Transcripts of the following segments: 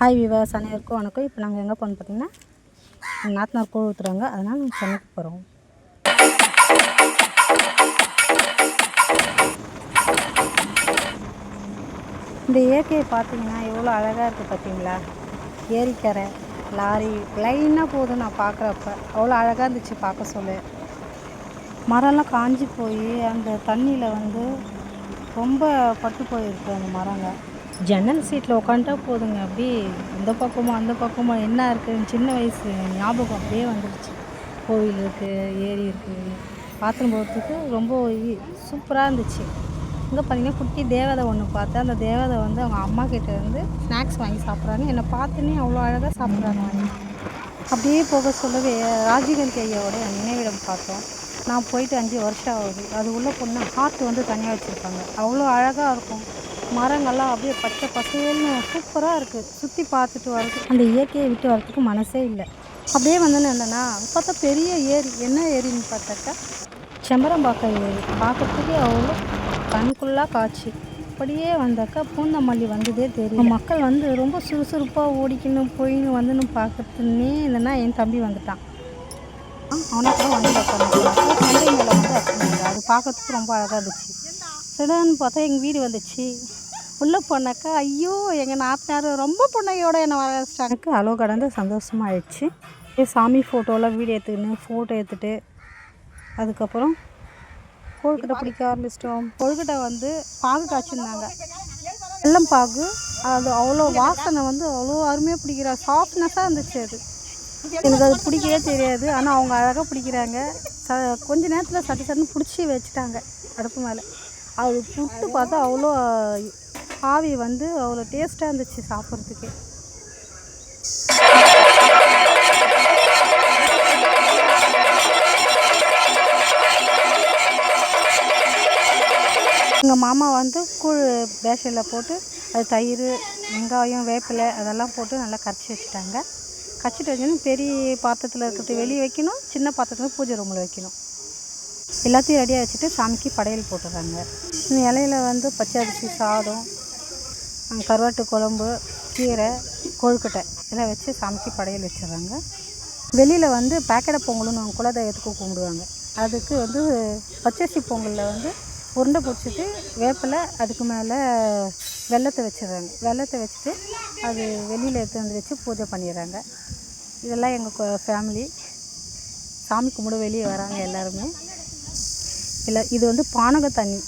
Hi விவாஸ் அனைவருக்கும் வணக்கம். இப்போ நாங்கள் எங்கே போகணும்னு பார்த்தீங்கன்னா நாத்தனார் கூழ் ஊற்றுறாங்க, அதனால் நாங்கள் சென்னைக்கு போகிறோம். இந்த இயற்கையை பார்த்தீங்கன்னா எவ்வளோ அழகாக இருக்குது பார்த்தீங்களா. ஏரிக்கரை லாரி லைனாக போகுது. நான் பார்க்குறப்ப அவ்வளோ அழகாக இருந்துச்சு பார்க்க சொல்ல. மரம்லாம் காஞ்சி போய் அந்த தண்ணியில் வந்து ரொம்ப பட்டு போயிருக்கு அந்த மரங்க. ஜன்னல் சீட்டில் உட்காந்துட்டா போதுங்க, அப்படியே இந்த பக்கமும் அந்த பக்கமும் என்ன இருக்குது சின்ன வயசு ஞாபகம் அப்படியே வந்துடுச்சு. கோவில் இருக்குது, ஏரி இருக்குது, பாத்திரம் போகிறதுக்கு ரொம்ப சூப்பராக இருந்துச்சு. இங்கே பார்த்தீங்கன்னா குட்டி தேவதை ஒன்று பார்த்தேன். அந்த தேவதை வந்து அவங்க அம்மா கிட்டே வந்து ஸ்நாக்ஸ் வாங்கி சாப்பிட்றாங்க. என்னை பார்த்துன்னே அவ்வளோ அழகாக சாப்பிட்றாங்க வாங்கி. அப்படியே போக சொல்லவே ராஜீவ்காந்தி ஐயாவோடைய நினைவிடம் பார்த்தோம். நான் போயிட்டு 5 வருஷம் ஆகுது. அது உள்ளே போனால் ஹார்ட் வந்து தனியாக வச்சுருப்பாங்க. அவ்வளோ அழகாக இருக்கும். மரங்கள்லாம் அப்படியே பச்சை பசேல்னு சூப்பராக இருக்குது. சுற்றி பார்த்துட்டு வரதுக்கு அந்த இயற்கையை விட்டு வரதுக்கு மனசே இல்லை. அப்படியே வந்தோன்னு என்னென்னா பார்த்தா பெரிய ஏரி. என்ன ஏரின்னு பார்த்தாக்கா செம்பரம்பாக்கம் ஏரி. பார்க்கறதுக்கே அவ்வளோ கண்குள்ளாக காட்சி. அப்படியே வந்தாக்கா பூந்தமல்லி வந்ததே தெரியும். மக்கள் வந்து ரொம்ப சுறுசுறுப்பாக ஓடிக்கணும் போயின்னு வந்துன்னு பார்க்கறதுன்னே இல்லைன்னா என் தம்பி வந்துட்டான். அவனை கூட வந்து சண்டை மேலே வந்து வச்சுருந்தாங்க. அது பார்க்கறதுக்கு ரொம்ப அழகாக இருந்துச்சு. சிடன்னு பார்த்தா எங்கள் வீடு வந்துச்சு. உள்ளே போனாக்கா ஐயோ எங்கள் நாத்தனார் ரொம்ப புண்ணையோடு என்னை வரவழைச்சிட்டாங்க. அளவு கடந்து சந்தோஷமாக ஆயிடுச்சு. சாமி ஃபோட்டோலாம் வீடியோ எடுத்துக்கின்னு ஃபோட்டோ எடுத்துகிட்டு அதுக்கப்புறம் கொழுக்கட்டை பிடிக்க ஆரம்பிச்சிட்டோம். கொழுக்கட்டை வந்து பாகு காய்ச்சிருந்தாங்க, வெல்லம் பாகு. அது அவ்வளோ வாசனை வந்து அவ்வளோ அருமையாக பிடிக்கிறா. சாஃப்ட்னஸாக இருந்துச்சு. அது எனக்கு அது பிடிக்கவே தெரியாது. ஆனால் அவங்க அழகாக பிடிக்கிறாங்க. கொஞ்ச நேரத்தில் சட்டுன்னு பிடிச்சி வச்சுட்டாங்க அடுப்பு மேலே. அது புட்டு பார்த்தா அவ்வளோ ஆவி வந்து அவ்வளோ டேஸ்ட்டாக இருந்துச்சு சாப்பிட்றதுக்கு. எங்கள் மாமா வந்து கூழ் பேஷனில் போட்டு அது தயிர் வெங்காயம் வேப்பிலை அதெல்லாம் போட்டு நல்லா கரைச்சி வச்சுட்டாங்க. கரைச்சிட்டு வச்சோன்னா பெரிய பாத்திரத்தில் இருக்கிறது வெளியே வைக்கணும், சின்ன பாத்திரத்தில் பூஜை ரூமில் வைக்கணும். எல்லாத்தையும் ரெடியாக வச்சுட்டு சாமிக்கு படையல் போட்டுடுறாங்க. இந்த இலையில வந்து பச்சை அரிசி சாதம், கருவாட்டு குழம்பு, கீரை, கொழுக்கட்டை இதெல்லாம் வச்சு சாமிக்கு படையல் வச்சிடுறாங்க. வெளியில் வந்து பேக்கடை பொங்கல்னு அவங்க குலதெய்வத்துக்கு கும்பிடுவாங்க. அதுக்கு வந்து பச்சரிசி பொங்கலில் வந்து உருண்டை பிடிச்சிட்டு வேப்பிலை அதுக்கு மேலே வெல்லத்தை வச்சிடுறாங்க. வெல்லத்தை வச்சுட்டு அது வெளியில் எடுத்து வந்து வச்சு பூஜை பண்ணிடுறாங்க. இதெல்லாம் எங்கள் ஃபேமிலி சாமி கும்பிட வெளியே வராங்க எல்லாருமே. இல்லை இது வந்து பானக தண்ணி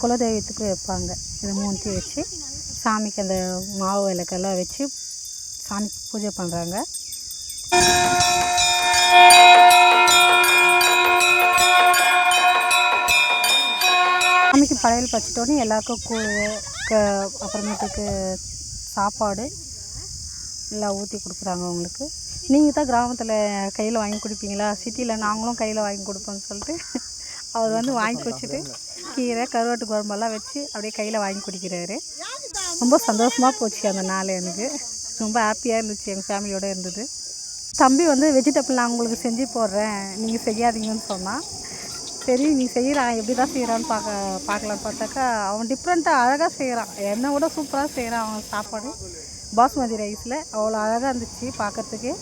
குலதெய்வத்துக்கு வைப்பாங்க. இதை மூணுத்தையும் வச்சு சாமிக்கு அந்த மாவு விளக்கெல்லாம் வச்சு சாமிக்கு பூஜை பண்ணுறாங்க. சாமிக்கு படையல் பச்சிட்டோன்னே எல்லாருக்கும் கூழ் அப்புறமேட்டுக்கு சாப்பாடு எல்லாம் ஊற்றி கொடுக்குறாங்க அவங்களுக்கு. நீங்கள் தான் கிராமத்தில் கையில் வாங்கி கொடுப்பீங்களா, சிட்டியில் நாங்களும் கையில் வாங்கி கொடுப்போம்னு சொல்லிட்டு அவர் வந்து வாங்கி குடிச்சிட்டு கீரை கருவாட்டு குழம்பெல்லாம் வச்சு அப்படியே கையில் வாங்கி குடிக்கிறாரு. ரொம்ப சந்தோஷமாக போச்சு அந்த நாள். எனக்கு ரொம்ப ஹாப்பியாக இருந்துச்சு. எங்கள் ஃபேமிலியோடு இருந்தது. தம்பி வந்து வெஜிடபிள் நான் உங்களுக்கு செஞ்சு போடுறேன், நீங்கள் செய்யாதீங்கன்னு சொன்னான். சரி நீ செய்கிறான், எப்படி தான் செய்கிறான்னு பார்க்கலான்னு பார்த்தாக்கா அவன் டிஃப்ரெண்ட்டாக அழகாக செய்கிறான். என்னை விட சூப்பராக செய்கிறான். அவன் சாப்பாடு பாஸ்மதி ரைஸில் அவ்வளோ அழகாக இருந்துச்சு பார்க்குறதுக்கு.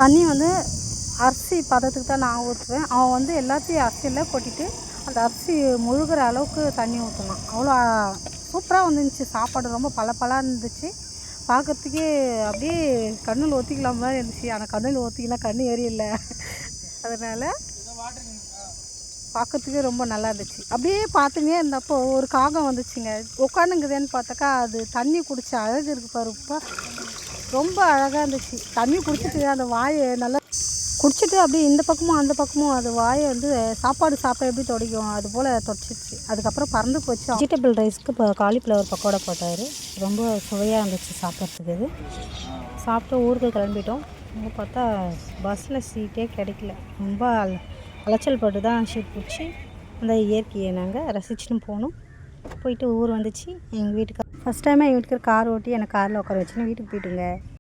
தண்ணி வந்து அரிசி பதத்துக்கு தான் நான் ஊற்றுவேன். அவன் வந்து எல்லாத்தையும் அரிசியில் கொட்டிட்டு அந்த அரிசி முழுகிற அளவுக்கு தண்ணி ஊற்றணும். அவ்வளோ சூப்பராக வந்துருந்துச்சு. சாப்பாடு ரொம்ப பளபளன்னு இருந்துச்சு. பார்க்குறதுக்கே அப்படியே கண்ணில் ஊற்றிக்கலாம் மாதிரி இருந்துச்சு. ஆனால் கண்ணில் ஊற்றிக்கலாம் கண் எரியல. அதனால் பார்க்குறதுக்கே ரொம்ப நல்லா இருந்துச்சு. அப்படியே பார்த்துங்க இருந்தப்போ ஒரு காகம் வந்துச்சுங்க. உட்காந்துங்குதுன்னு பார்த்தாக்கா அது தண்ணி குடிச்ச அழகு இருக்குது பாருப்பா, ரொம்ப அழகாக இருந்துச்சு. தண்ணி குடிச்சிட்டு அந்த வாயை நல்லா குடிச்சிட்டு அப்படியே இந்த பக்கமும் அந்த பக்கமும் அது வாயை வந்து சாப்பாடு சாப்பிட எப்படி துடைக்கும் அது போல் துடைச்சிச்சு. அதுக்கப்புறம் பறந்து போச்சு. வெஜிடபிள் ரைஸ்க்கு இப்போ காலிஃப்ளவர் பக்கோடா போட்டார். ரொம்ப சுவையாக இருந்துச்சு சாப்பிட்றதுக்கு. இது சாப்பிட்டு ஊருக்கு கிளம்பிட்டோம். அங்கே பார்த்தா பஸ்ஸில் சீட்டே கிடைக்கல. ரொம்ப அலைச்சல் பட்டு தான் சீட் பிடிச்சி அந்த இயற்கையை நாங்கள் ரசிச்சுன்னு போனோம். போயிட்டு ஊர் வந்துச்சு எங்கள் வீட்டுக்கு. ஃபஸ்ட் டைமாக எங்கள் வீட்டுக்கு கார் ஓட்டி என்னை காரில் உட்கார வச்சுன்னு வீட்டுக்கு போயிட்டுங்க.